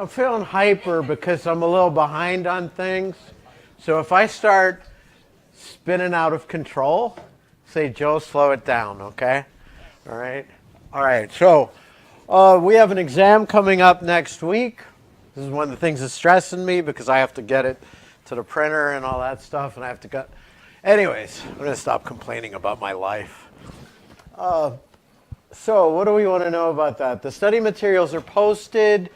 I'm feeling hyper because I'm a little behind on things. So if I start spinning out of control, say, Joe, slow it down, okay? All right? All right, so we have an exam coming up next week. This is one of the things that's stressing me because I have to get it to the printer and all that stuff, and I have to go. Anyways, I'm going to stop complaining about my life. So what do we want to know about that? The study materials are posted.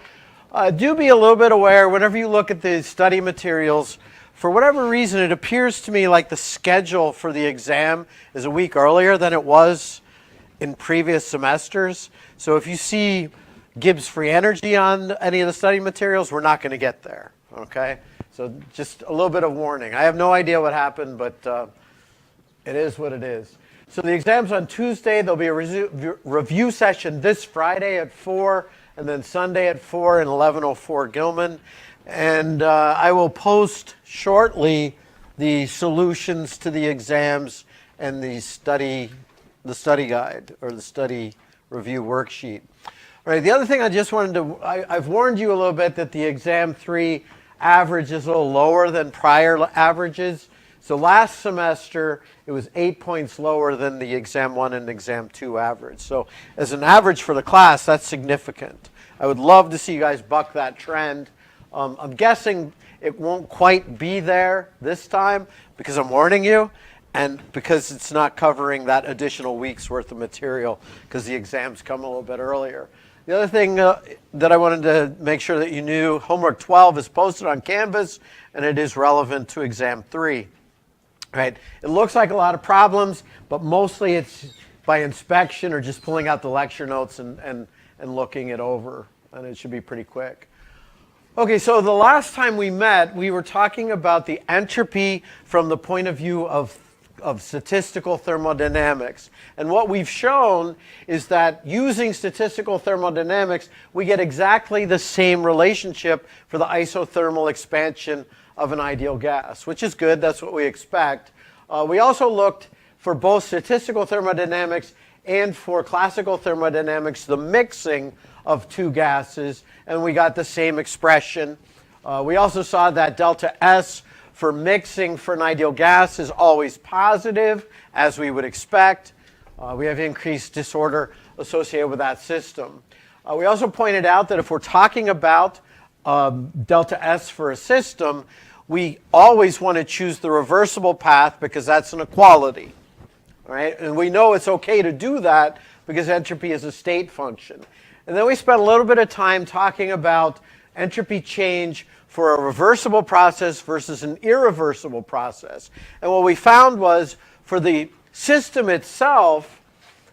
Do be a little bit aware whenever you look at the study materials, for whatever reason, it appears to me like the schedule for the exam is a week earlier than it was in previous semesters. So if you see Gibbs Free Energy on any of the study materials, we're not going to get there, okay? So just a little bit of warning. I have no idea what happened, but it is what it is. So the exam's on Tuesday. There'll be a review session this Friday at 4, and then Sunday at 4 and 11:04 Gilman. And I will post shortly the solutions to the exams and the study guide or the study review worksheet. All right, the other thing I just wanted to, I've warned you a little bit that the exam 3 average is a little lower than prior averages. So last semester, it was 8 points lower than the exam 1 and exam 2 average. So as an average for the class, that's significant. I would love to see you guys buck that trend. I'm guessing it won't quite be there this time because I'm warning you and because it's not covering that additional week's worth of material because the exams come a little bit earlier. The other thing that I wanted to make sure that you knew, homework 12 is posted on Canvas and it is relevant to exam 3. Right? It looks like a lot of problems, but mostly it's by inspection or just pulling out the lecture notes and looking it over, and it should be pretty quick. Okay, so the last time we met, we were talking about the entropy from the point of view of statistical thermodynamics. And what we've shown is that using statistical thermodynamics, we get exactly the same relationship for the isothermal expansion of an ideal gas, which is good. That's what we expect. We also looked for both statistical thermodynamics and for classical thermodynamics, the mixing of two gases, and we got the same expression. We also saw that delta S for mixing for an ideal gas is always positive, as we would expect. We have increased disorder associated with that system. We also pointed out that if we're talking about delta S for a system, we always want to choose the reversible path because that's an equality. Right? And we know it's okay to do that because entropy is a state function. And then we spent a little bit of time talking about entropy change for a reversible process versus an irreversible process. And what we found was for the system itself,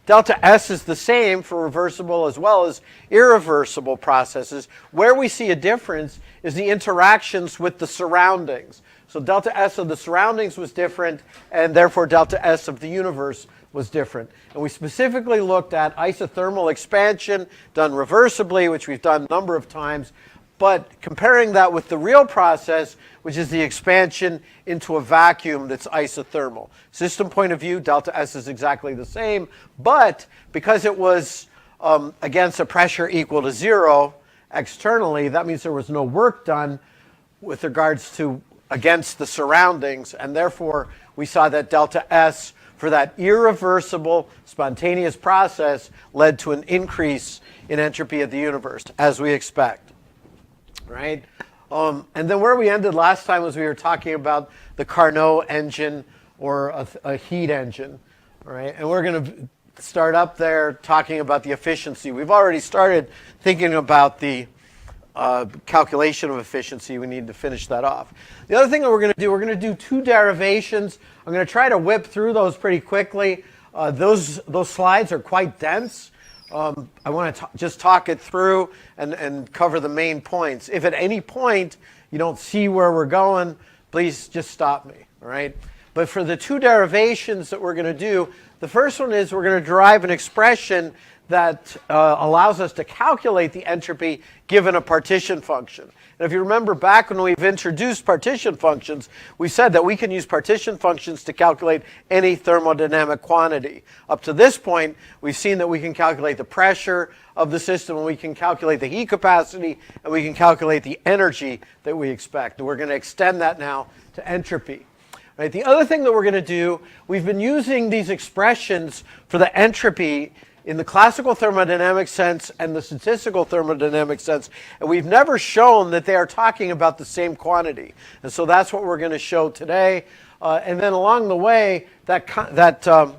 delta S is the same for reversible as well as irreversible processes. Where we see a difference is the interactions with the surroundings. So delta S of the surroundings was different, and therefore delta S of the universe was different. And we specifically looked at isothermal expansion done reversibly, which we've done a number of times, but comparing that with the real process, which is the expansion into a vacuum that's isothermal. System point of view, delta S is exactly the same, but because it was against a pressure equal to 0 externally, that means there was no work done with regards to against the surroundings, and therefore we saw that delta S for that irreversible spontaneous process led to an increase in entropy of the universe, as we expect. Right? And then where we ended last time was we were talking about the Carnot engine or a heat engine. Right? And we're going to start up there talking about the efficiency. We've already started thinking about the calculation of efficiency. We need to finish that off. The other thing that we're going to do two derivations. I'm going to try to whip through those pretty quickly. Those slides are quite dense. I want to just talk it through and cover the main points. If at any point you don't see where we're going, please just stop me. All right? But for the two derivations that we're going to do, the first one is we're going to derive an expression that allows us to calculate the entropy given a partition function. And if you remember back when we've introduced partition functions, we said that we can use partition functions to calculate any thermodynamic quantity. Up to this point, we've seen that we can calculate the pressure of the system, and we can calculate the heat capacity, and we can calculate the energy that we expect. And we're going to extend that now to entropy. Right? The other thing that we're going to do, we've been using these expressions for the entropy in the classical thermodynamic sense and the statistical thermodynamic sense, and we've never shown that they are talking about the same quantity. And so that's what we're going to show today. And then along the way, that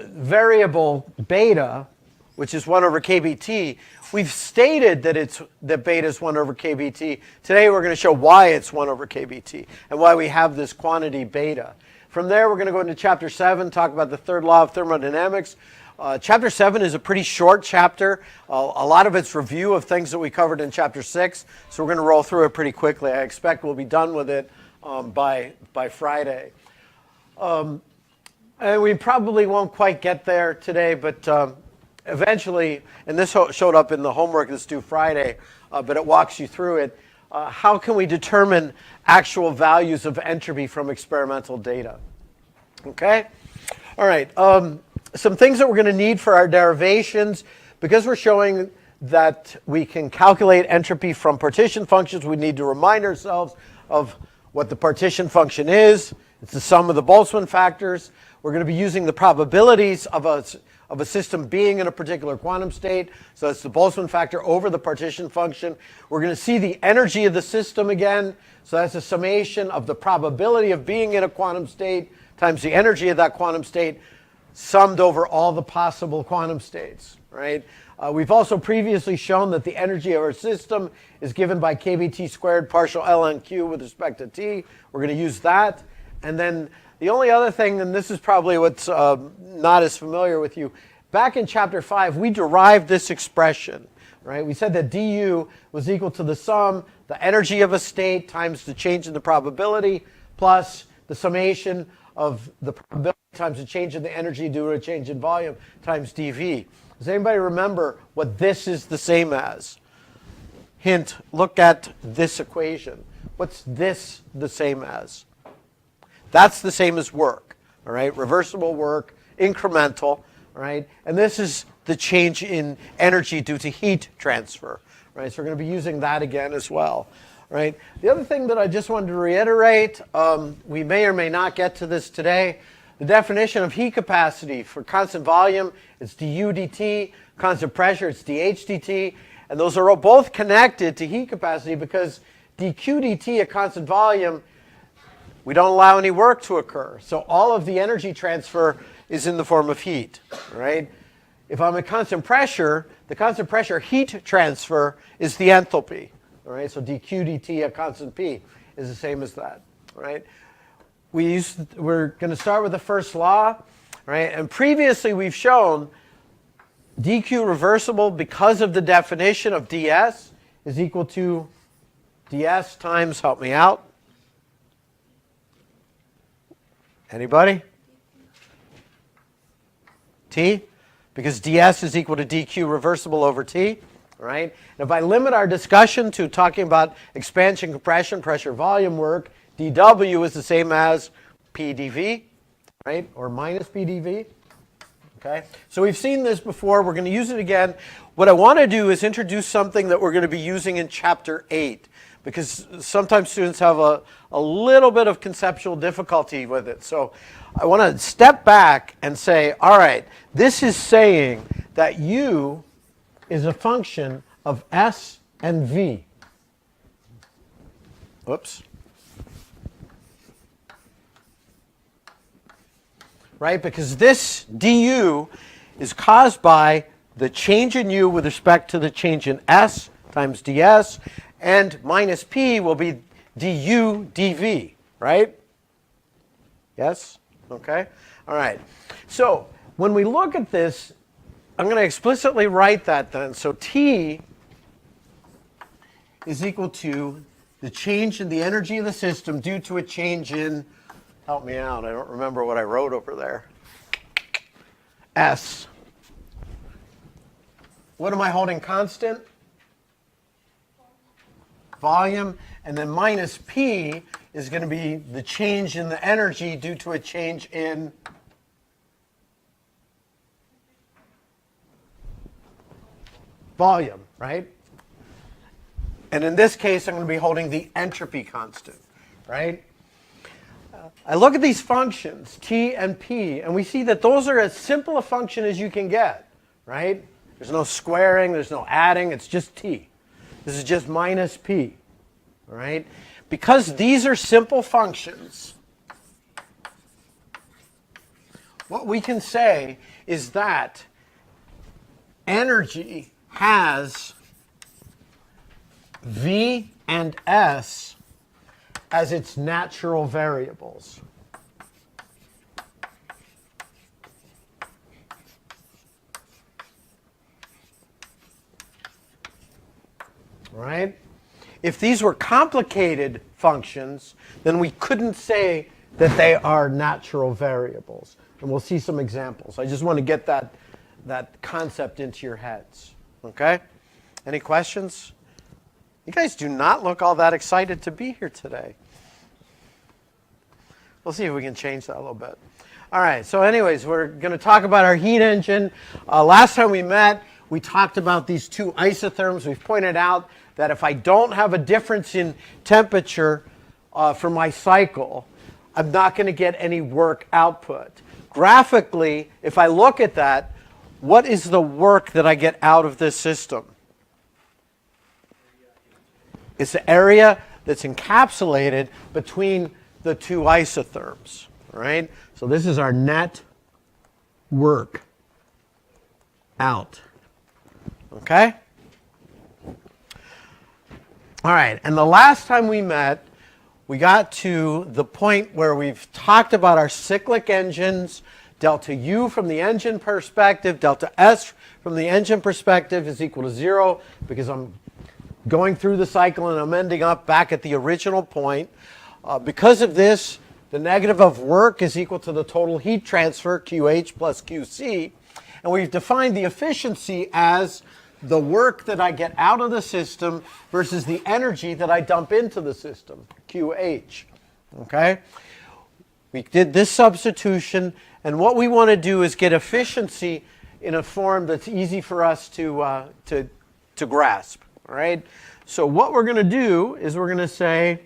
variable beta, which is 1 over kBt, we've stated that beta is 1 over kBt. Today we're going to show why it's 1 over kBt and why we have this quantity beta. From there, we're going to go into chapter 7, talk about the third law of thermodynamics. Chapter 7 is a pretty short chapter. A lot of it's review of things that we covered in chapter 6, so we're going to roll through it pretty quickly. I expect we'll be done with it by Friday. And we probably won't quite get there today, but eventually, and this showed up in the homework that's due Friday, but it walks you through it. How can we determine actual values of entropy from experimental data? Okay? All right. Some things that we're going to need for our derivations, because we're showing that we can calculate entropy from partition functions, we need to remind ourselves of what the partition function is. It's the sum of the Boltzmann factors. We're going to be using the probabilities of a system being in a particular quantum state. So it's the Boltzmann factor over the partition function. We're going to see the energy of the system again. So that's a summation of the probability of being in a quantum state times the energy of that quantum state, summed over all the possible quantum states, right? We've also previously shown that the energy of our system is given by kBt squared partial ln q with respect to t. We're going to use that. And then the only other thing, and this is probably what's not as familiar with you, back in chapter 5, we derived this expression, right? We said that du was equal to the sum, the energy of a state times the change in the probability, plus the summation of the probability times the change in the energy due to a change in volume times dV. Does anybody remember what this is the same as? Hint, look at this equation. What's this the same as? That's the same as work, all right? Reversible work, incremental, all right? And this is the change in energy due to heat transfer, right? So we're going to be using that again as well. Right. The other thing that I just wanted to reiterate, we may or may not get to this today. The definition of heat capacity for constant volume is du dt, constant pressure it's dH dt, and those are both connected to heat capacity because dq dt at constant volume, we don't allow any work to occur. So all of the energy transfer is in the form of heat, right? If I'm at constant pressure, the constant pressure heat transfer is the enthalpy. All right, so dq dt at constant p is the same as that. Right? We're going to start with the first law, right? And previously we've shown dq reversible because of the definition of ds is equal to ds times, help me out. Anybody? T? Because ds is equal to dq reversible over t. Right? And if I limit our discussion to talking about expansion, compression, pressure, volume work, dW is the same as PdV, right? Or minus PdV. Okay? So we've seen this before. We're going to use it again. What I want to do is introduce something that we're going to be using in chapter 8, because sometimes students have a little bit of conceptual difficulty with it. So I want to step back and say, all right, this is saying that U is a function of S and V. Whoops. Right? Because this du is caused by the change in U with respect to the change in S times ds, and minus P will be du dV, right? Yes? Okay? All right. So when we look at this, I'm going to explicitly write that then. So T is equal to the change in the energy of the system due to a change in, help me out, I don't remember what I wrote over there, S what am I holding constant? Volume. And then minus P is going to be the change in the energy due to a change in volume, right? And in this case, I'm going to be holding the entropy constant, right? I look at these functions, T and P, and we see that those are as simple a function as you can get, right? There's no squaring, there's no adding, it's just T. This is just minus P, all right? Because these are simple functions, what we can say is that energy has V and S as its natural variables. Right? If these were complicated functions, then we couldn't say that they are natural variables. And we'll see some examples. I just want to get that concept into your heads. Okay? Any questions? You guys do not look all that excited to be here today. We'll see if we can change that a little bit. All right, so anyways, we're going to talk about our heat engine. Last time we met, we talked about these two isotherms. We've pointed out that if I don't have a difference in temperature for my cycle, I'm not going to get any work output. Graphically, if I look at that, what is the work that I get out of this system? It's the area that's encapsulated between the two isotherms, right? So this is our net work out, okay? All right, and the last time we met, we got to the point where we've talked about our cyclic engines. Delta U from the engine perspective, delta S from the engine perspective is equal to 0 because I'm going through the cycle and I'm ending up back at the original point. Because of this, the negative of work is equal to the total heat transfer, QH plus QC. And we've defined the efficiency as the work that I get out of the system versus the energy that I dump into the system, QH. Okay? We did this substitution, and what we want to do is get efficiency in a form that's easy for us to grasp. All right? So what we're going to do is we're going to say,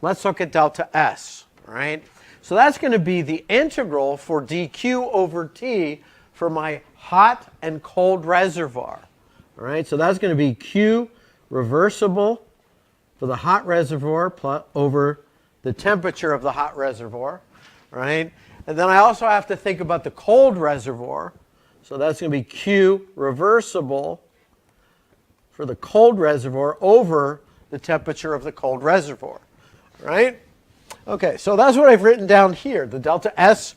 let's look at delta S. All right? So that's going to be the integral for dq over T for my hot and cold reservoir. All right? So that's going to be Q reversible for the hot reservoir over the temperature of the hot reservoir. Right? And then I also have to think about the cold reservoir. So that's going to be Q reversible for the cold reservoir over the temperature of the cold reservoir. Right? Okay, so that's what I've written down here. The delta S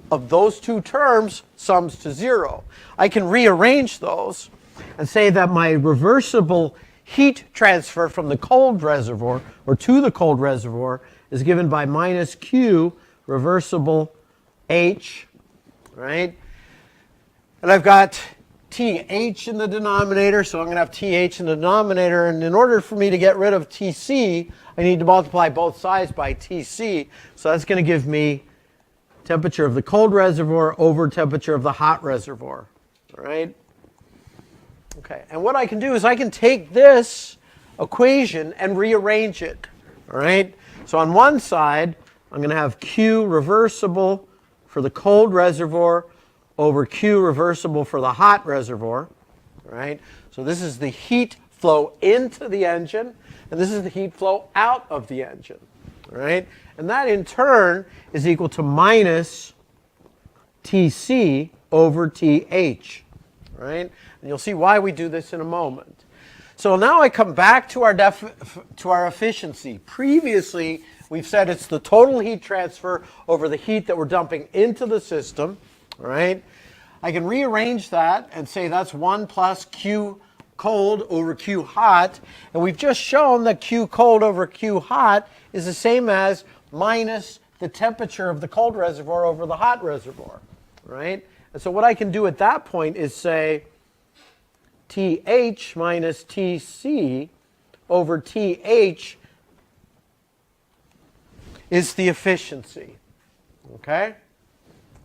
of those two terms sums to 0. I can rearrange those and say that my reversible heat transfer from the cold reservoir or to the cold reservoir is given by minus Q reversible H, right? And I've got TH in the denominator, so I'm going to have TH in the denominator. And in order for me to get rid of TC, I need to multiply both sides by TC. So that's going to give me temperature of the cold reservoir over temperature of the hot reservoir, all right? Okay, and what I can do is I can take this equation and rearrange it, all right? So on one side, I'm going to have Q reversible for the cold reservoir over Q reversible for the hot reservoir, right? So this is the heat flow into the engine, and this is the heat flow out of the engine, right? And that in turn is equal to minus Tc over Th, right? And you'll see why we do this in a moment. So now I come back to our efficiency. Previously, we've said it's the total heat transfer over the heat that we're dumping into the system, right? I can rearrange that and say that's 1 plus Q cold over Q hot. And we've just shown that Q cold over Q hot is the same as minus the temperature of the cold reservoir over the hot reservoir, right? And so what I can do at that point is say TH minus TC over TH is the efficiency. Okay?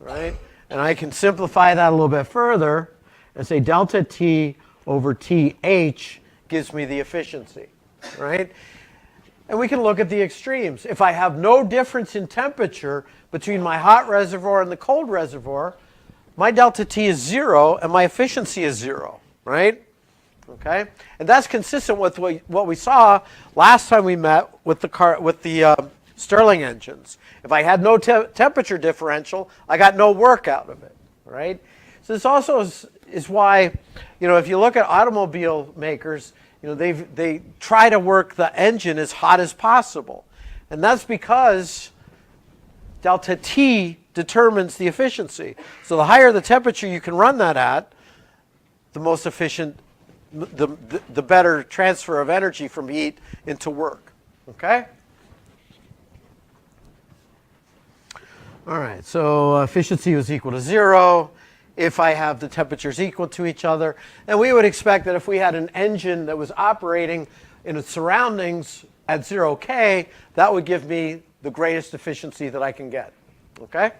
Right? And I can simplify that a little bit further and say delta T over TH gives me the efficiency. Right? And we can look at the extremes. If I have no difference in temperature between my hot reservoir and the cold reservoir, my delta T is 0 and my efficiency is 0, right? Okay? And that's consistent with what we saw last time we met with the Stirling engines. If I had no temperature differential, I got no work out of it, right? So this also is why, if you look at automobile makers, they try to work the engine as hot as possible. And that's because delta T determines the efficiency. So the higher the temperature you can run that at, the most efficient, the better transfer of energy from heat into work. Okay? All right, so efficiency was equal to 0 if I have the temperatures equal to each other. And we would expect that if we had an engine that was operating in its surroundings at 0 K, that would give me the greatest efficiency that I can get. Okay?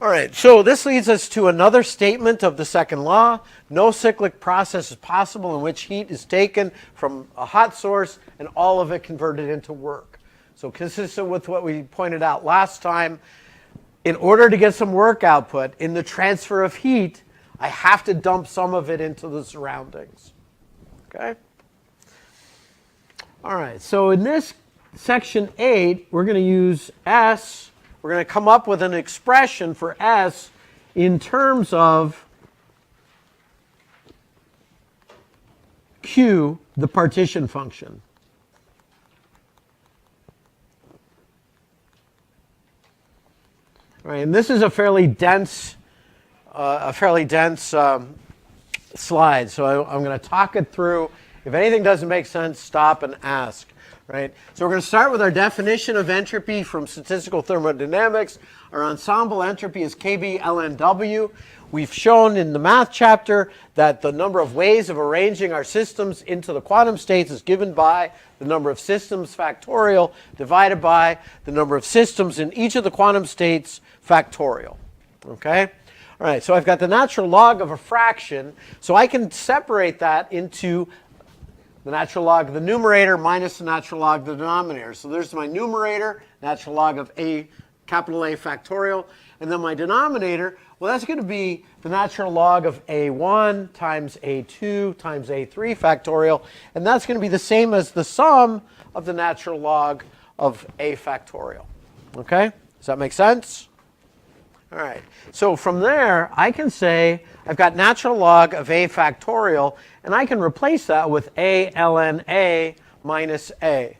All right, so this leads us to another statement of the second law. No cyclic process is possible in which heat is taken from a hot source and all of it converted into work. So consistent with what we pointed out last time, in order to get some work output in the transfer of heat, I have to dump some of it into the surroundings. Okay? All right, so in this section 8, we're going to use S. We're going to come up with an expression for S in terms of Q, the partition function. All right, and this is a fairly dense slide. So I'm going to talk it through. If anything doesn't make sense, stop and ask. Right? So we're going to start with our definition of entropy from statistical thermodynamics. Our ensemble entropy is KB ln W. We've shown in the math chapter that the number of ways of arranging our systems into the quantum states is given by the number of systems factorial divided by the number of systems in each of the quantum states factorial. Okay? All right, so I've got the natural log of a fraction, so I can separate that into the natural log of the numerator minus the natural log of the denominator. So there's my numerator, natural log of A, capital A factorial. And then my denominator, well, that's going to be the natural log of A1 times A2 times A3 factorial. And that's going to be the same as the sum of the natural log of A factorial. Okay? Does that make sense? All right. So from there, I can say I've got natural log of A factorial, and I can replace that with A ln A minus A.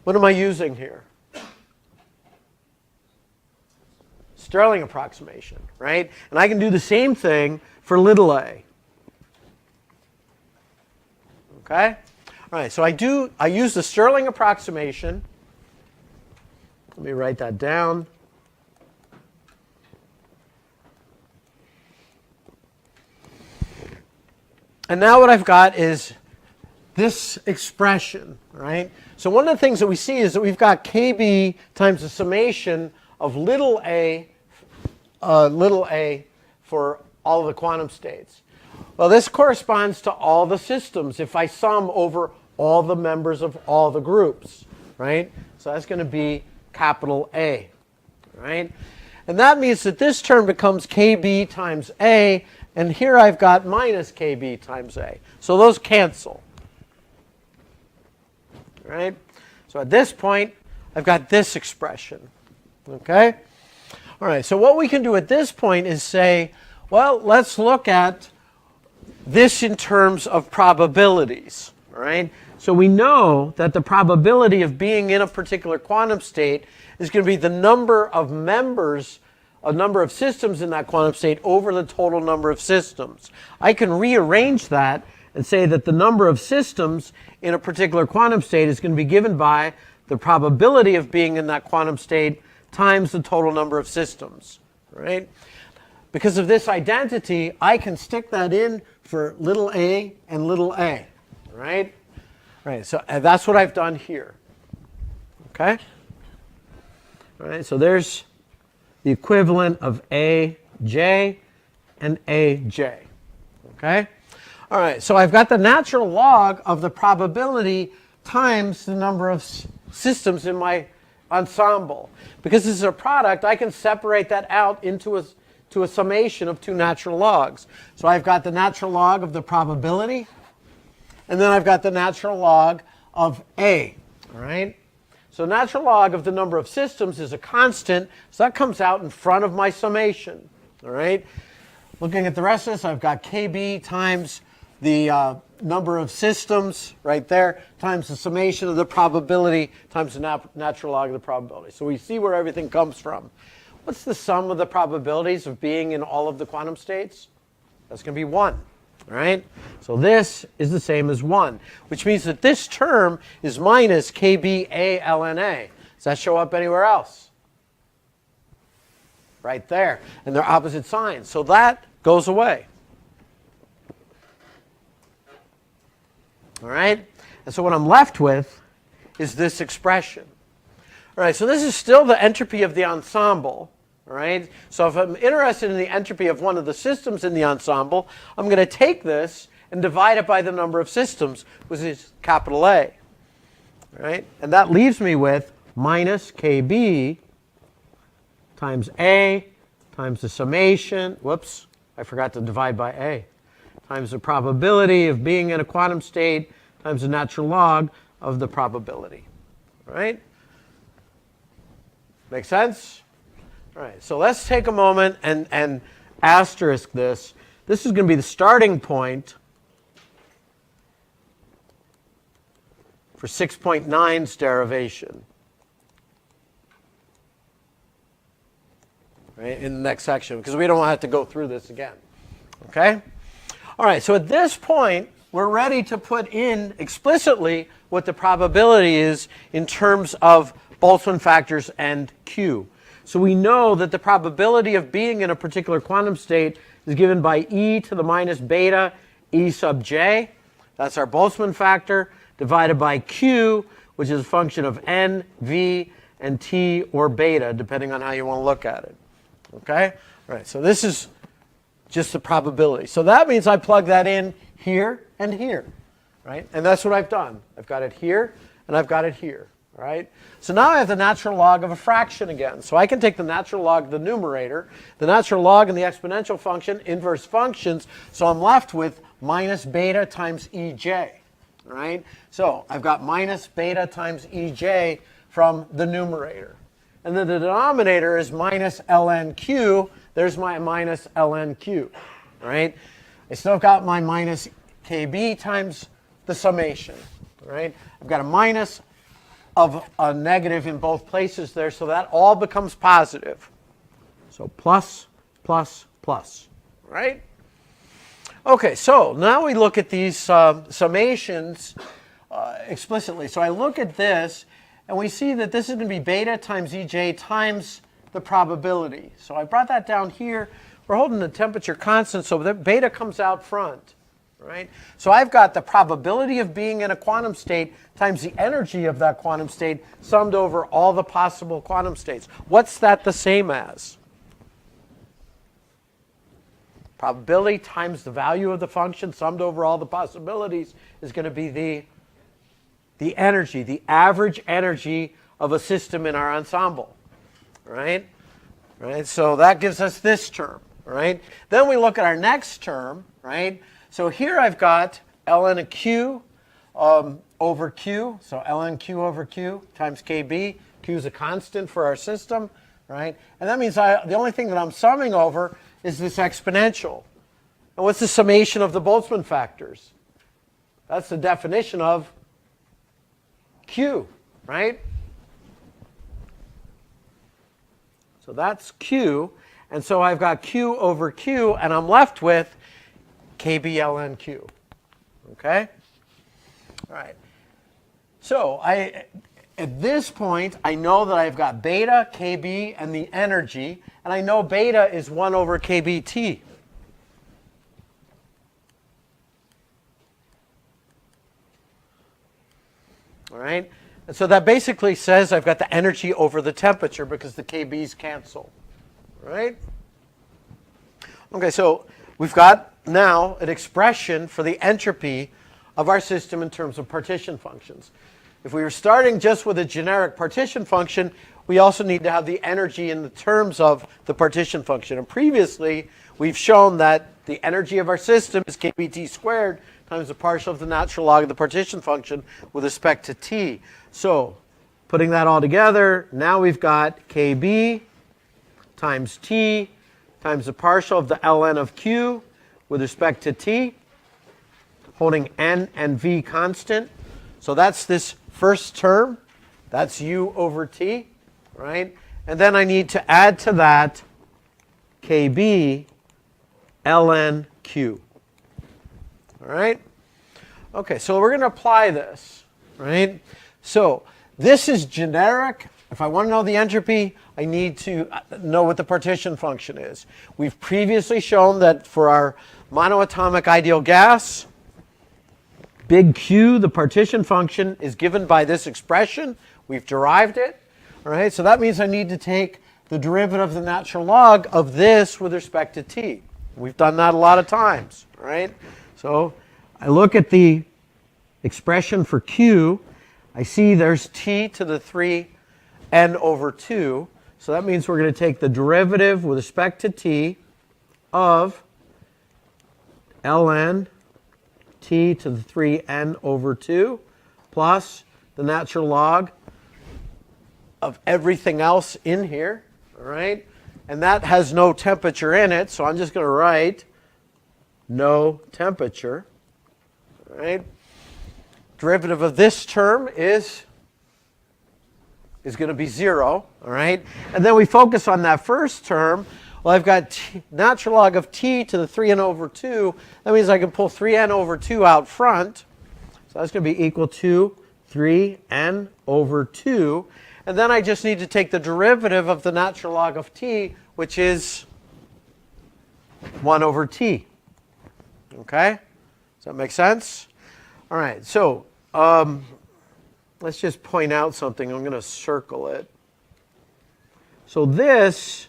What am I using here? Stirling approximation, right? And I can do the same thing for little a. Okay? All right, so I use the Stirling approximation. Let me write that down. And now what I've got is this expression, right? So one of the things that we see is that we've got KB times the summation of little a for all of the quantum states. Well, this corresponds to all the systems if I sum over all the members of all the groups, right? So that's going to be capital A, right? And that means that this term becomes KB times A, and here I've got minus KB times A. So those cancel. Right? So at this point, I've got this expression. Okay? All right, so what we can do at this point is say, well, let's look at this in terms of probabilities. All right? So we know that the probability of being in a particular quantum state is going to be the number of members, a number of systems in that quantum state over the total number of systems. I can rearrange that and say that the number of systems in a particular quantum state is going to be given by the probability of being in that quantum state times the total number of systems, right? Because of this identity, I can stick that in for little a and little a, right? Right, so that's what I've done here, okay? All right, so there's the equivalent of AJ and AJ, okay? All right, so I've got the natural log of the probability times the number of systems in my ensemble. Because this is a product, I can separate that out into a summation of two natural logs. So I've got the natural log of the probability, and then I've got the natural log of A, all right? So natural log of the number of systems is a constant, so that comes out in front of my summation, all right? Looking at the rest of this, I've got KB times the number of systems right there times the summation of the probability times the natural log of the probability. So we see where everything comes from. What's the sum of the probabilities of being in all of the quantum states? That's going to be 1. All right? So this is the same as 1, which means that this term is minus KBA ln. Does that show up anywhere else? Right there. And they're opposite signs. So that goes away. All right? And so what I'm left with is this expression. All right, so this is still the entropy of the ensemble. All right? So if I'm interested in the entropy of one of the systems in the ensemble, I'm going to take this and divide it by the number of systems, which is capital A. All right? And that leaves me with minus KB times A times the summation. Whoops, I forgot to divide by A. Times the probability of being in a quantum state times the natural log of the probability. All right? Make sense? All right, so let's take a moment and asterisk this. This is going to be the starting point for 6.9's derivation. Right, in the next section, because we don't have to go through this again. Okay? All right, so at this point, we're ready to put in explicitly what the probability is in terms of Boltzmann factors and Q. So we know that the probability of being in a particular quantum state is given by e to the minus beta e sub j. That's our Boltzmann factor, divided by Q, which is a function of n, v, and t or beta, depending on how you want to look at it. Okay? All right, so this is just the probability. So that means I plug that in here and here, right? And that's what I've done. I've got it here, and I've got it here, all right? So now I have the natural log of a fraction again. So I can take the natural log of the numerator, the natural log and the exponential function, inverse functions, so I'm left with minus beta times ej, all right? So I've got minus beta times ej from the numerator. And then the denominator is minus ln q. There's my minus ln q, right? I still got my minus kb times the summation, right? I've got a minus of a negative in both places there, so that all becomes positive. So plus, plus, plus, right? Okay, so now we look at these summations explicitly. So I look at this, and we see that this is going to be beta times ej times the probability. So I brought that down here. We're holding the temperature constant, so that beta comes out front, right? So I've got the probability of being in a quantum state times the energy of that quantum state summed over all the possible quantum states. What's that the same as? Probability times the value of the function summed over all the possibilities is going to be the energy, the average energy of a system in our ensemble, right? Right? So that gives us this term, right? Then we look at our next term, right? So here I've got ln of q over q. So ln q over q times kb. Q is a constant for our system, right? And that means the only thing that I'm summing over is this exponential. And what's the summation of the Boltzmann factors? That's the definition of q, right? So that's q. And so I've got q over q, and I'm left with kb ln q. Okay? All right. So at this point, I know that I've got beta, kb, and the energy. And I know beta is 1 over kbt. All right? And so that basically says I've got the energy over the temperature because the KB's cancel. All right? Okay, so we've got now an expression for the entropy of our system in terms of partition functions. If we were starting just with a generic partition function, we also need to have the energy in the terms of the partition function. And previously, we've shown that the energy of our system is kBt squared times the partial of the natural log of the partition function with respect to t. So putting that all together, now we've got kb times t times the partial of the ln of q with respect to t, holding n and v constant. So that's this first term. That's u over t, right? And then I need to add to that kb ln q. All right? Okay, so we're going to apply this, right? So this is generic. If I want to know the entropy, I need to know what the partition function is. We've previously shown that for our monoatomic ideal gas, big Q, the partition function, is given by this expression. We've derived it. All right, so that means I need to take the derivative of the natural log of this with respect to t. We've done that a lot of times, right? So I look at the expression for Q. I see there's t to the 3n over 2. So that means we're going to take the derivative with respect to t of ln t to the 3n over 2 plus the natural log of everything else in here, all right? And that has no temperature in it, so I'm just going to write no temperature, all right? Derivative of this term is going to be 0, all right? And then we focus on that first term. Well, I've got natural log of t to the 3n over 2. That means I can pull 3n over 2 out front. So that's going to be equal to 3n over 2. And then I just need to take the derivative of the natural log of t, which is 1 over t. Okay? Does that make sense? All right, so let's just point out something. I'm going to circle it. So this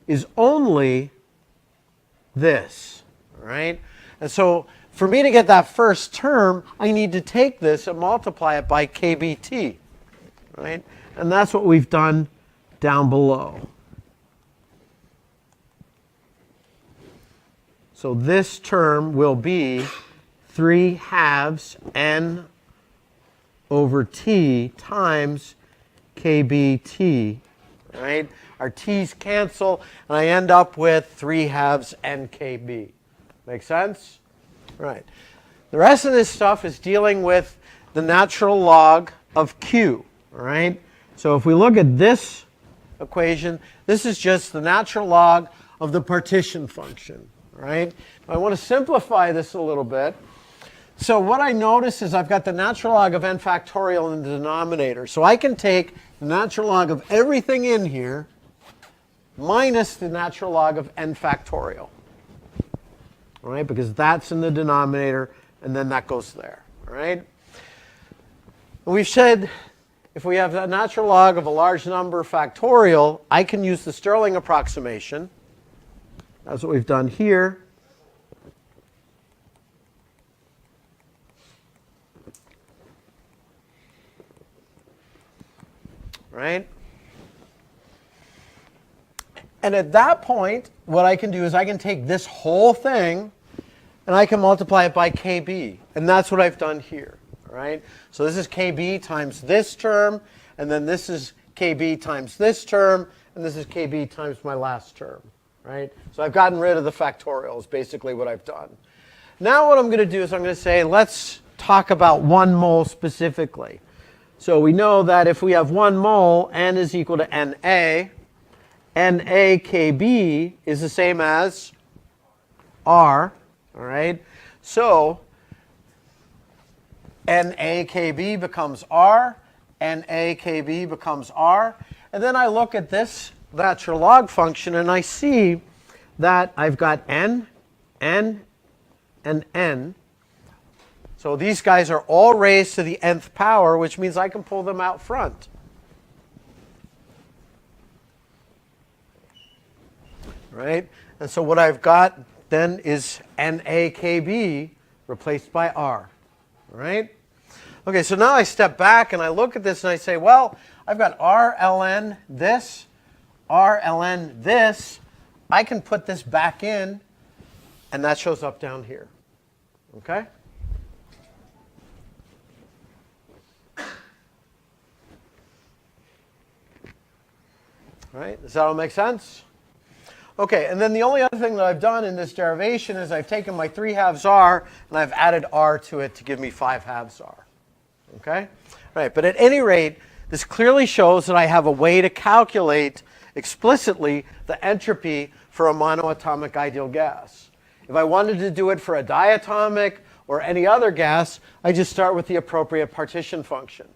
is only this, all right? And so for me to get that first term, I need to take this and multiply it by kBt, right? And that's what we've done down below. So this term will be 3/2 n over t times kBt, right? Our t's cancel, and I end up with 3/2 n kb. Make sense? Right. The rest of this stuff is dealing with the natural log of q, all right? So if we look at this equation, this is just the natural log of the partition function, right? I want to simplify this a little bit. So what I notice is I've got the natural log of n factorial in the denominator. So I can take the natural log of everything in here minus the natural log of n factorial, all right? Because that's in the denominator, and then that goes there, all right? And we've said if we have a natural log of a large number factorial, I can use the Stirling approximation. That's what we've done here. Right? And at that point, what I can do is I can take this whole thing and I can multiply it by kb. And that's what I've done here. Right? So this is kb times this term, and then this is kb times this term, and this is kb times my last term. Right? So I've gotten rid of the factorial is basically what I've done. Now what I'm going to do is I'm going to say, let's talk about 1 mole specifically. So we know that if we have 1 mole, n is equal to Na. Na kb is the same as R. All right? So Na kb becomes R. Na kb becomes R. And then I look at this natural log function, and I see that I've got n, and n. So these guys are all raised to the nth power, which means I can pull them out front. Right? And so what I've got then is NAKB replaced by R. Right? Okay, so now I step back and I look at this and I say, well, I've got R ln this, R ln this. I can put this back in, and that shows up down here. Okay? All right, does that all make sense? Okay, and then the only other thing that I've done in this derivation is I've taken my 3/2 r and I've added r to it to give me 5/2 r. Okay? Right, but at any rate, this clearly shows that I have a way to calculate explicitly the entropy for a monoatomic ideal gas. If I wanted to do it for a diatomic or any other gas, I just start with the appropriate partition function.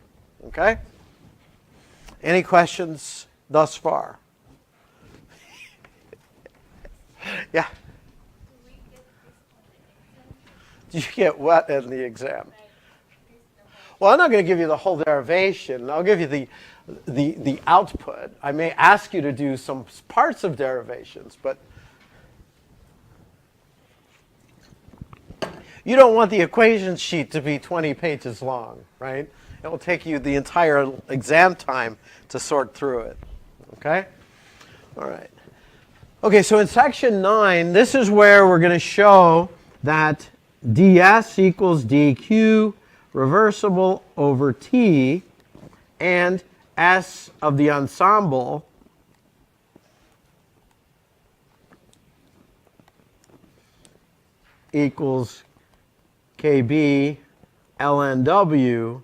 Okay? Any questions thus far? Yeah? Do you get what in the exam? Well, I'm not going to give you the whole derivation. I'll give you the output. I may ask you to do some parts of derivations, but you don't want the equation sheet to be 20 pages long, right? It will take you the entire exam time to sort through it. Okay? All right. Okay, so in section 9, this is where we're going to show that ds equals dq reversible over T, and S of the ensemble equals KB ln W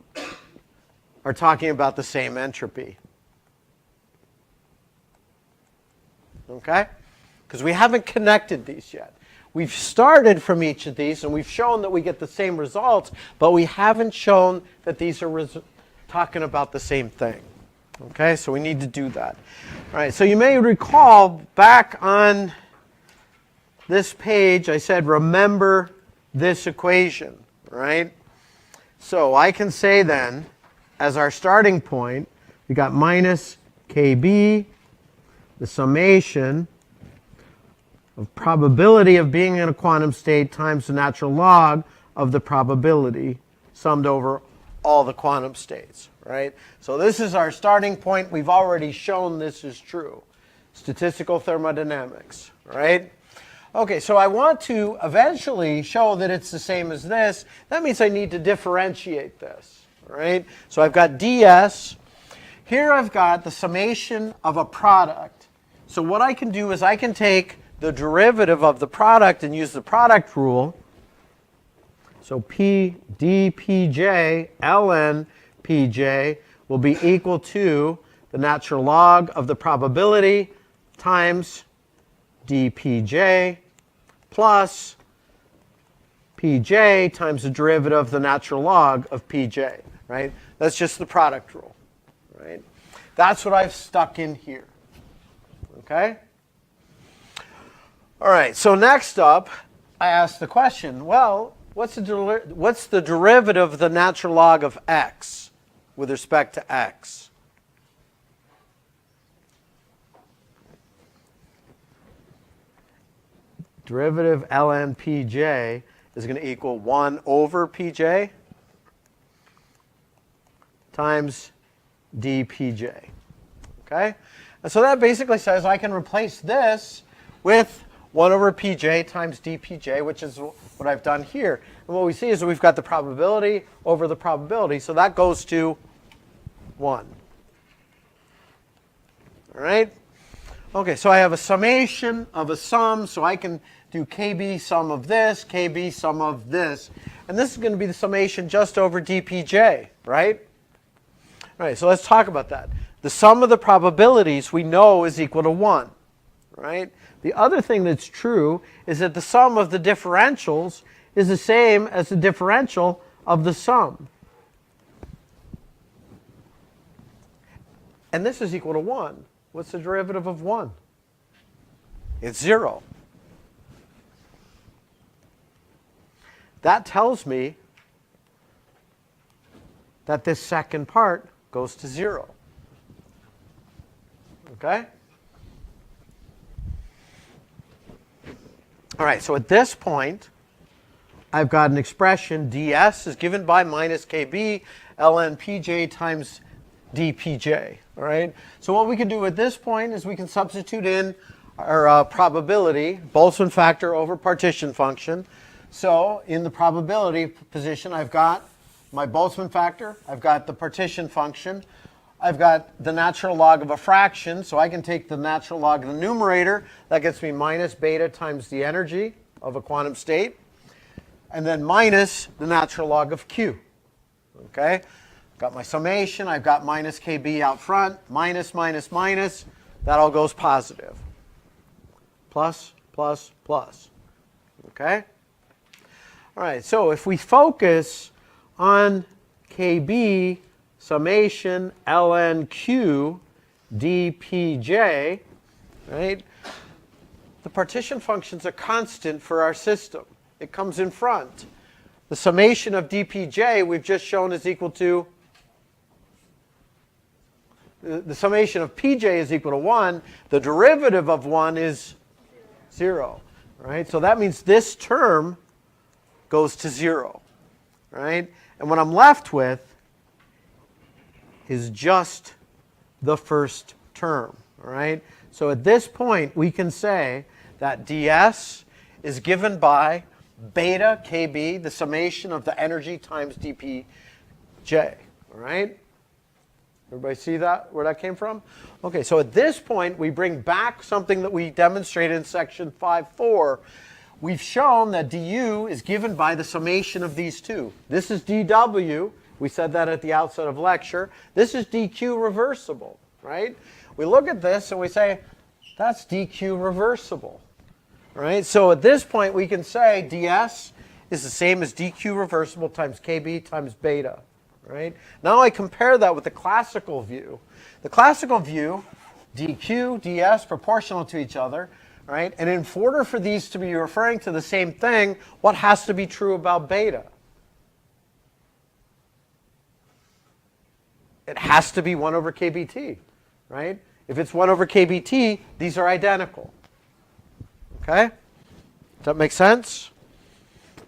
are talking about the same entropy. Okay? Because we haven't connected these yet. We've started from each of these, and we've shown that we get the same results, but we haven't shown that these are talking about the same thing. Okay, so we need to do that. All right, so you may recall back on this page, I said, remember this equation, right? So I can say then, as our starting point, we got minus KB, the summation of probability of being in a quantum state times the natural log of the probability summed over all the quantum states, right? So this is our starting point. We've already shown this is true. Statistical thermodynamics, right? Okay, so I want to eventually show that it's the same as this. That means I need to differentiate this, right? So I've got ds. Here I've got the summation of a product. So what I can do is I can take the derivative of the product and use the product rule. So P dpj ln pj will be equal to the natural log of the probability times dpj plus pj times the derivative of the natural log of pj, right? That's just the product rule, right? That's what I've stuck in here, okay? All right, so next up, I ask the question, well, what's the derivative of the natural log of x with respect to x? Derivative ln pj is going to equal 1 over pj times dpj. Okay? And so that basically says I can replace this with 1 over pj times dpj, which is what I've done here. And what we see is that we've got the probability over the probability, so that goes to 1. All right? Okay, so I have a summation of a sum, so I can do kb sum of this, kb sum of this. And this is going to be the summation just over dpj, right? All right, so let's talk about that. The sum of the probabilities we know is equal to 1, right? The other thing that's true is that the sum of the differentials is the same as the differential of the sum. And this is equal to 1. What's the derivative of 1? It's 0. That tells me that this second part goes to 0. Okay? All right, so at this point, I've got an expression, ds is given by minus kb ln pj times dpj. All right? So what we can do at this point is we can substitute in our probability, Boltzmann factor over partition function. So in the probability position, I've got my Boltzmann factor, I've got the partition function, I've got the natural log of a fraction, so I can take the natural log of the numerator. That gets me minus beta times the energy of a quantum state, and then minus the natural log of q. Okay? Got my summation. I've got minus kb out front, minus, minus, minus. That all goes positive. Plus, plus, plus. Okay? All right, so if we focus on kb summation ln q dpj, right? The partition function's a constant for our system. It comes in front. The summation of dpj we've just shown is equal to, the summation of pj is equal to 1. The derivative of 1 is 0. Right? So that means this term goes to 0. Right? And what I'm left with is just the first term. All right? So at this point, we can say that ds is given by beta kb, the summation of the energy times dpj. All right? Everybody see that, where that came from? Okay, so at this point, we bring back something that we demonstrated in section 5.4. We've shown that du is given by the summation of these two. This is dw. We said that at the outset of lecture. This is dq reversible, right? We look at this and we say, that's dq reversible, right? So at this point, we can say ds is the same as dq reversible times kb times beta, right? Now I compare that with the classical view. The classical view, dq, ds, proportional to each other, right? And in order for these to be referring to the same thing, what has to be true about beta? It has to be 1 over kbt, right? If it's 1 over kbt, these are identical. Okay? Does that make sense?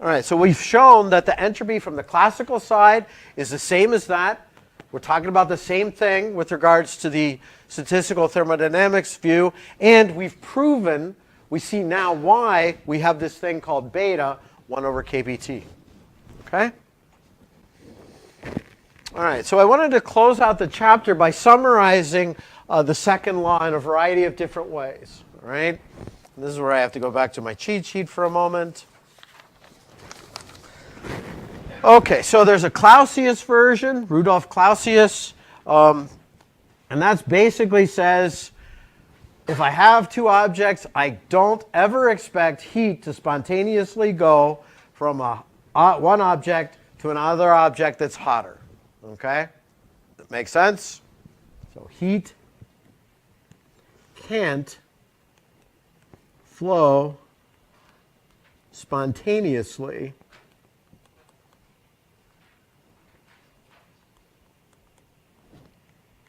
All right, so we've shown that the entropy from the classical side is the same as that. We're talking about the same thing with regards to the statistical thermodynamics view. And we've proven, we see now why we have this thing called beta 1 over kbt. Okay? All right, so I wanted to close out the chapter by summarizing the second law in a variety of different ways. All right? And this is where I have to go back to my cheat sheet for a moment. Okay, so there's a Clausius version, Rudolf Clausius, and that basically says, if I have two objects, I don't ever expect heat to spontaneously go from one object to another object that's hotter. Okay? That makes sense? So heat can't flow spontaneously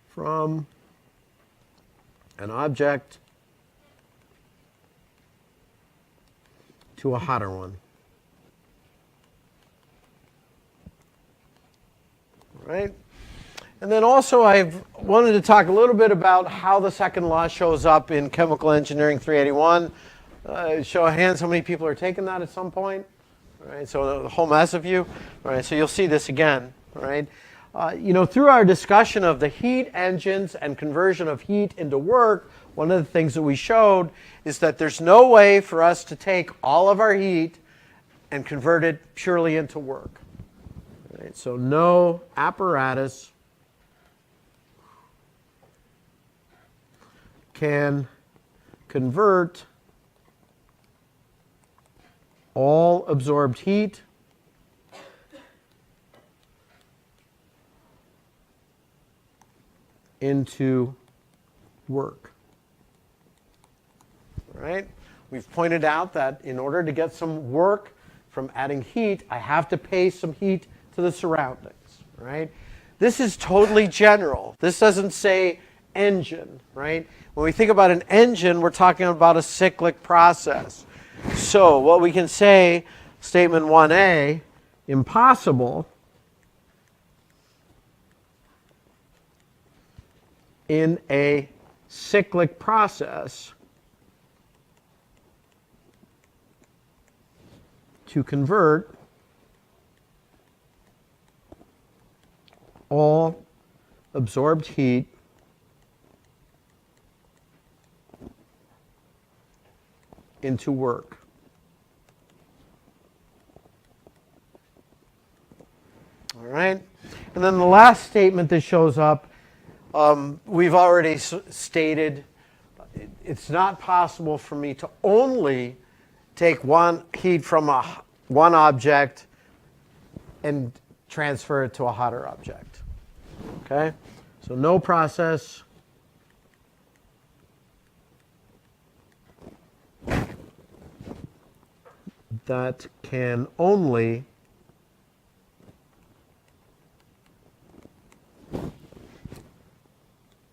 from an object to a hotter one. Right? And then also I've wanted to talk a little bit about how the second law shows up in Chemical Engineering 381. Show of hands, how many people are taking that at some point? All right, so the whole mess of you. All right, so you'll see this again. All right. Through our discussion of the heat engines and conversion of heat into work, one of the things that we showed is that there's no way for us to take all of our heat and convert it purely into work. All right, so no apparatus can convert all absorbed heat into work. All right? We've pointed out that in order to get some work from adding heat, I have to pay some heat to the surroundings. Right? this is totally general. This doesn't say engine, right? When we think about an engine, we're talking about a cyclic process. So what we can say, statement 1A, impossible in a cyclic process to convert all absorbed heat into work. All right? And then the last statement that shows up, we've already stated, it's not possible for me to only take one heat from one object and transfer it to a hotter object. Okay? So no process that can only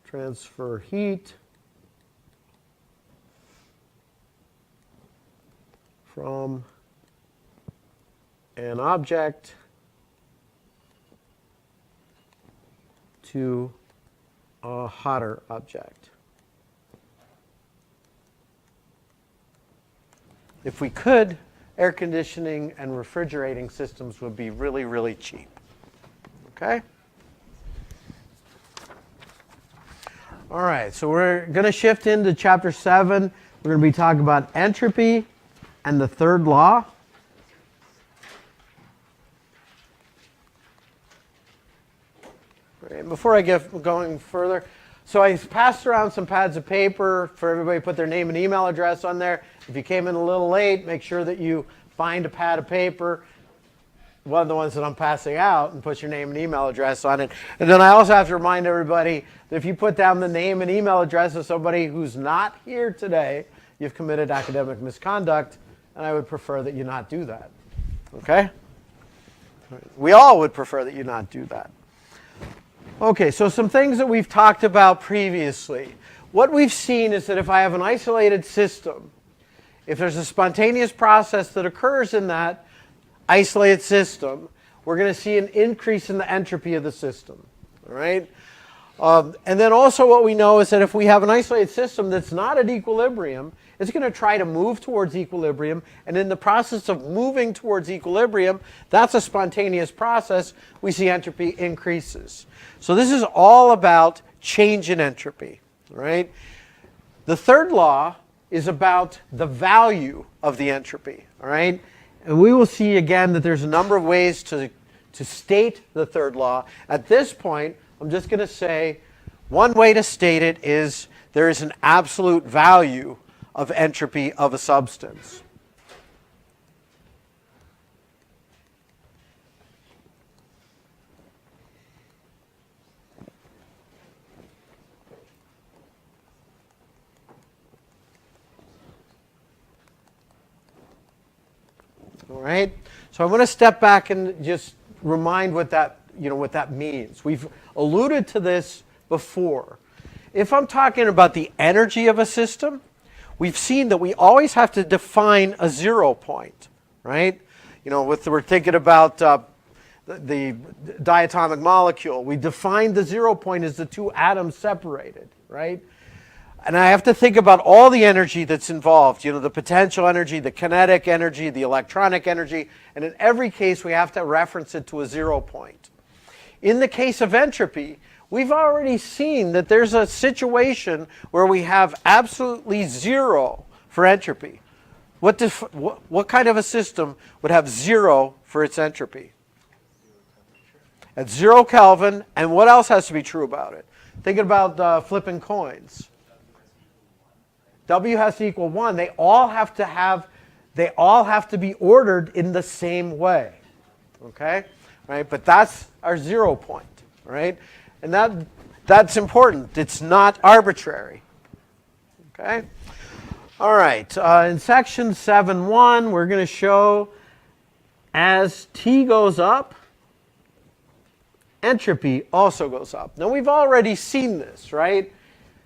transfer heat from an object to a hotter object. If we could, air conditioning and refrigerating systems would be really, really cheap. Okay? All right, so we're going to shift into chapter 7. We're going to be talking about entropy and the third law. Right, before I get going further, so I passed around some pads of paper for everybody to put their name and email address on there. If you came in a little late, make sure that you find a pad of paper, one of the ones that I'm passing out, and put your name and email address on it. And then I also have to remind everybody that if you put down the name and email address of somebody who's not here today, you've committed academic misconduct, and I would prefer that you not do that. Okay? We all would prefer that you not do that. Okay, so some things that we've talked about previously. What we've seen is that if I have an isolated system, if there's a spontaneous process that occurs in that isolated system, we're going to see an increase in the entropy of the system. All right? And then also what we know is that if we have an isolated system that's not at equilibrium, it's going to try to move towards equilibrium. And in the process of moving towards equilibrium, that's a spontaneous process, we see entropy increases. So this is all about change in entropy. Right? The third law is about the value of the entropy. All right? And we will see again that there's a number of ways to state the third law. At this point, I'm just going to say one way to state it is there is an absolute value of entropy of a substance. All right? So I'm going to step back and just remind what that means. We've alluded to this before. If I'm talking about the energy of a system, we've seen that we always have to define a 0 point, right? We're thinking about the diatomic molecule. We define the 0 point as the two atoms separated, right? And I have to think about all the energy that's involved, the potential energy, the kinetic energy, the electronic energy, and in every case we have to reference it to a 0 point. In the case of entropy, we've already seen that there's a situation where we have absolutely 0 for entropy. What kind of a system would have 0 for its entropy? At 0 Kelvin, and what else has to be true about it? Thinking about flipping coins. W has to equal 1. They all have to be ordered in the same way. Okay? Right? But that's our 0 point, right? And that's important. It's not arbitrary. Okay? All right. In section 7.1, we're going to show as T goes up, entropy also goes up. Now we've already seen this, right?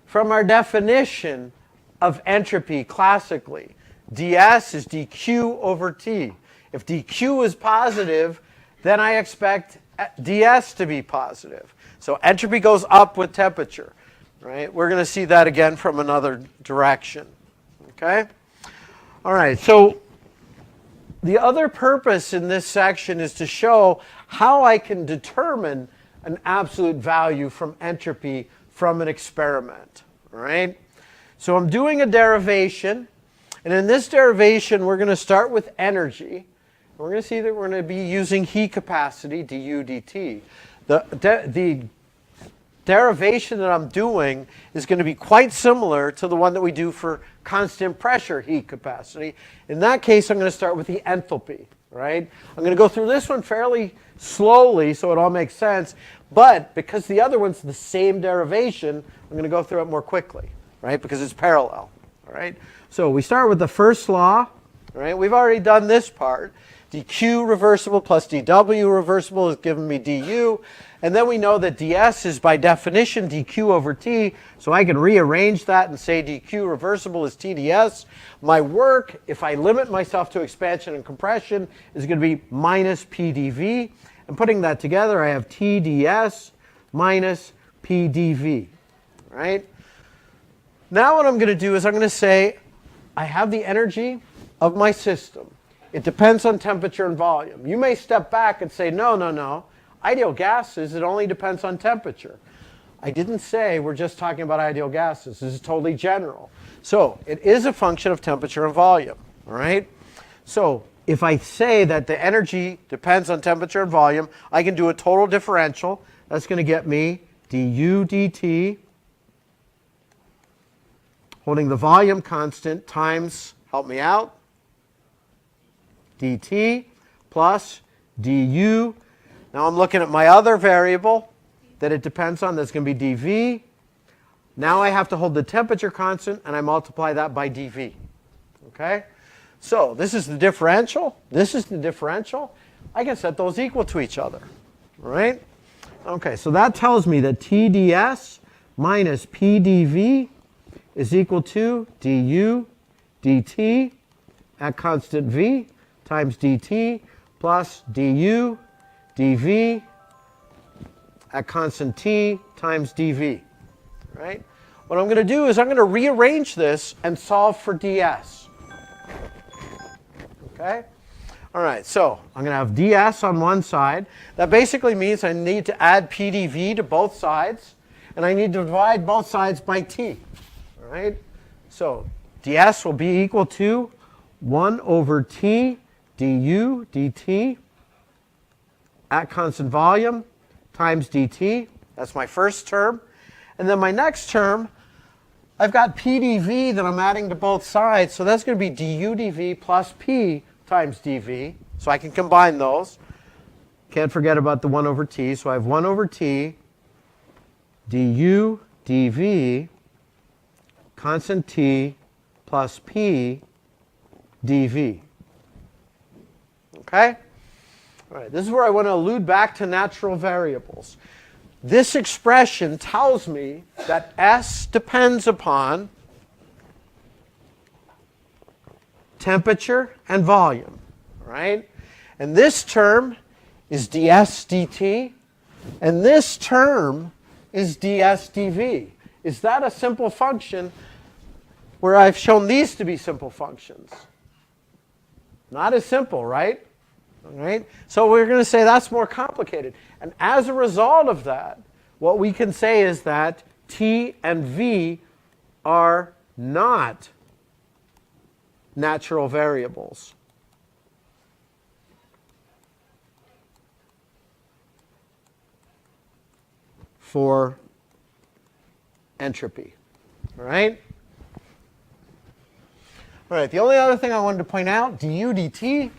From our definition of entropy classically. ds is dq over t. If dq is positive, then I expect ds to be positive. So entropy goes up with temperature, right? We're going to see that again from another direction, okay? All right, so the other purpose in this section is to show how I can determine an absolute value from entropy from an experiment, all right? So I'm doing a derivation, and in this derivation, we're going to start with energy. We're going to see that we're going to be using heat capacity, du dt. The derivation that I'm doing is going to be quite similar to the one that we do for constant pressure heat capacity. In that case, I'm going to start with the enthalpy, right? I'm going to go through this one fairly slowly so it all makes sense. But because the other one's the same derivation, I'm going to go through it more quickly, right? Because it's parallel, all right? So we start with the first law, right? We've already done this part. dq reversible plus dw reversible is giving me du. And then we know that ds is by definition dq over t. So I can rearrange that and say dq reversible is tds. My work, if I limit myself to expansion and compression, is going to be minus pdv. And putting that together, I have tds minus pdv, right? Now what I'm going to do is I'm going to say I have the energy of my system. It depends on temperature and volume. You may step back and say, no, no, no. Ideal gases, it only depends on temperature. I didn't say we're just talking about ideal gases. This is totally general. So it is a function of temperature and volume, all right? So if I say that the energy depends on temperature and volume, I can do a total differential. That's going to get me du dt, holding the volume constant, times, help me out, dt plus du. Now I'm looking at my other variable that it depends on. That's going to be dV. Now I have to hold the temperature constant, and I multiply that by dV. Okay? So this is the differential. This is the differential. I can set those equal to each other. Right? Okay, so that tells me that TdS minus PdV is equal to du dt at constant V times dt plus du dV at constant t times dV, right? What I'm going to do is I'm going to rearrange this and solve for ds. Okay? All right, so I'm going to have ds on one side. That basically means I need to add pdv to both sides, and I need to divide both sides by t. All right? So ds will be equal to 1 over t du dt at constant volume times dt. That's my first term. And then my next term, I've got pdv that I'm adding to both sides. So that's going to be du dv plus p times dv. So I can combine those. Can't forget about the 1 over t. So I have 1 over t du dv constant t plus p dv. Okay? All right, this is where I want to allude back to natural variables. This expression tells me that S depends upon temperature and volume, right? And this term is ds dt, and this term is ds dv. Is that a simple function where I've shown these to be simple functions? Not as simple, right? All right? So we're going to say that's more complicated. And as a result of that, what we can say is that t and v are not natural variables. For entropy. All right? All right, the only other thing I wanted to point out, du dt,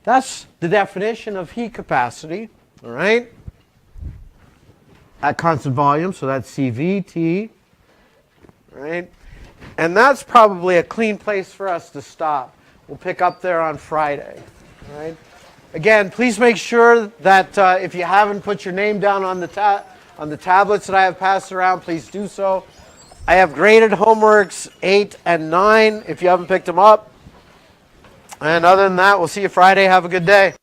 that's the definition of heat capacity, all right? At constant volume, so that's CVT, right? And that's probably a clean place for us to stop. We'll pick up there on Friday, all right? Again, please make sure that if you haven't put your name down on the tablets that I have passed around, please do so. I have graded homeworks 8 and 9 if you haven't picked them up. And other than that, we'll see you Friday. Have a good day.